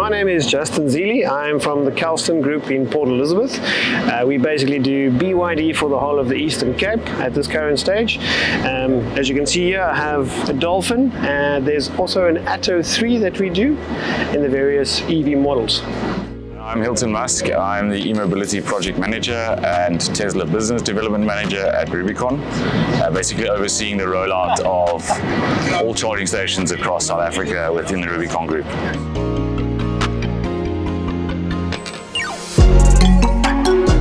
my name is Justin Zeely. I'm from the Kelston Group in Port Elizabeth. We basically do BYD for the whole of the Eastern Cape at this current stage. As you can see here, I have a Dolphin. There's also an Atto 3 that we do in the various EV models. I'm Hilton Musk. I'm the e-mobility project manager and Tesla business development manager at Rubicon, basically overseeing the rollout of all charging stations across South Africa within the Rubicon Group.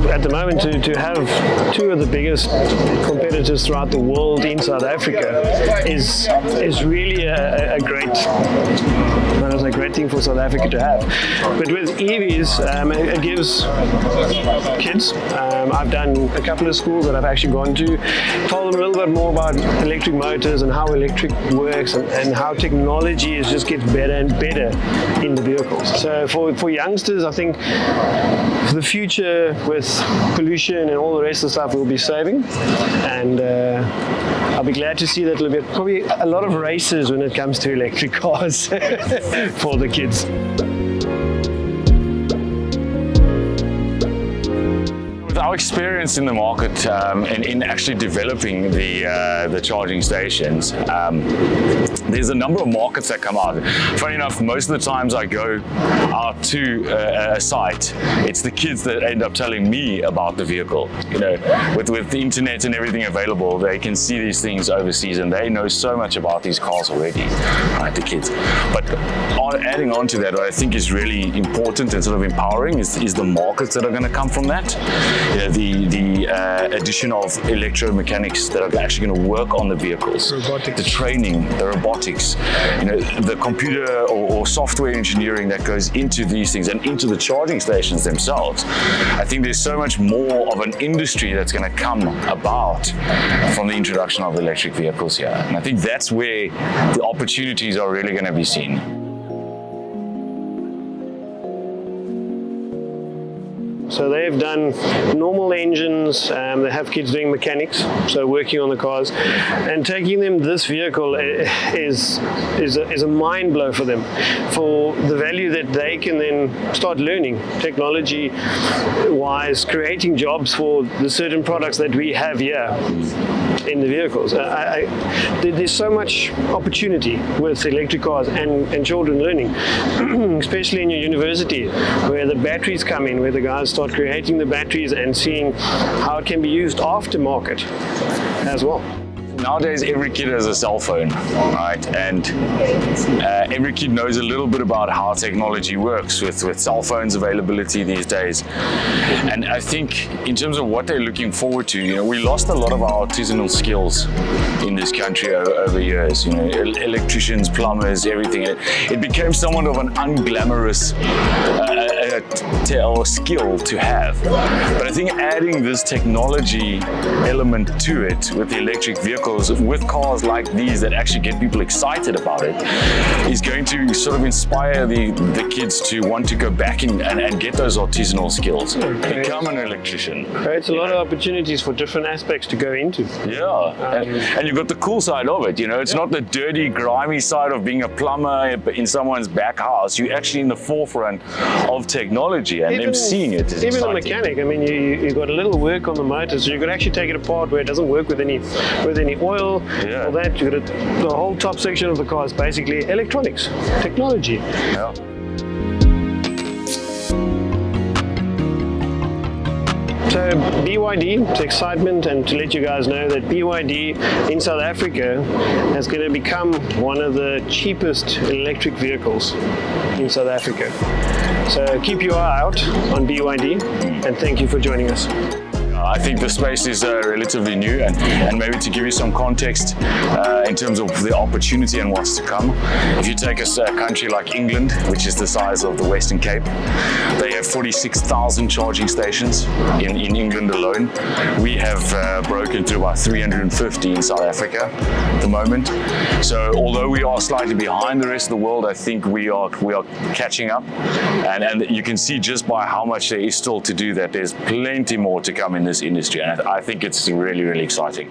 At the moment, to have two of the biggest competitors throughout the world in South Africa is really a great thing for South Africa to have. But with EVs, it gives kids. I've done a couple of schools that I've actually gone to, told them a little bit more about electric motors and how electric works and how technology is just gets better and better in the vehicles. So for youngsters, I think for the future with pollution and all the rest of the stuff we'll be saving, and I'll be glad to see that there'll be probably a lot of races when it comes to electric cars for the kids. Our experience in the market in actually developing the charging stations, there's a number of markets that come out. Funny enough, most of the times I go out to a site, it's the kids that end up telling me about the vehicle. You know, with the internet and everything available, they can see these things overseas and they know so much about these cars already, right, the kids. But adding on to that, what I think is really important and sort of empowering is the markets that are going to come from that. You know, the addition of electromechanics that are actually going to work on the vehicles, robotics. The training, the robotics, you know, the computer or software engineering that goes into these things and into the charging stations themselves. I think there's so much more of an industry that's going to come about from the introduction of electric vehicles here. And I think that's where the opportunities are really going to be seen. So they've done normal engines, they have kids doing mechanics, so working on the cars, and taking them this vehicle is a mind blow for them, for the value that they can then start learning technology-wise, creating jobs for the certain products that we have here in the vehicles. There's so much opportunity with electric cars and children learning, especially in your university, where the batteries come in, where the guys start creating the batteries and seeing how it can be used aftermarket as well. Nowadays, every kid has a cell phone, right? And every kid knows a little bit about how technology works with cell phones availability these days. And I think in terms of what they're looking forward to, you know, we lost a lot of our artisanal skills in this country over years. You know, electricians, plumbers, everything. It became somewhat of an unglamorous skill to have. But I think adding this technology element to it with the electric vehicles, with cars like these that actually get people excited about it, is going to sort of inspire the kids to want to go back and get those artisanal skills, become an electrician. Creates a lot of opportunities for different aspects to go into. Yeah, and you've got the cool side of it, you know, it's not the dirty, grimy side of being a plumber in someone's back house. You're actually in the forefront of technology and them seeing it is even exciting. A mechanic, I mean, you've got a little work on the motor, so you could actually take it apart where it doesn't work with any oil, all that. You've got the whole top section of the car is basically electronics, technology. Yeah. So BYD, it's excitement, and to let you guys know that BYD in South Africa is going to become one of the cheapest electric vehicles in South Africa. So keep your eye out on BYD, and thank you for joining us. I think the space is relatively new, and maybe to give you some context in terms of the opportunity and what's to come. If you take a country like England, which is the size of the Western Cape, they have 46,000 charging stations in England alone. We have broken through about 350 in South Africa at the moment. So although we are slightly behind the rest of the world, I think we are catching up, and you can see just by how much there is still to do that there's plenty more to come in this industry, and I think it's really, really exciting.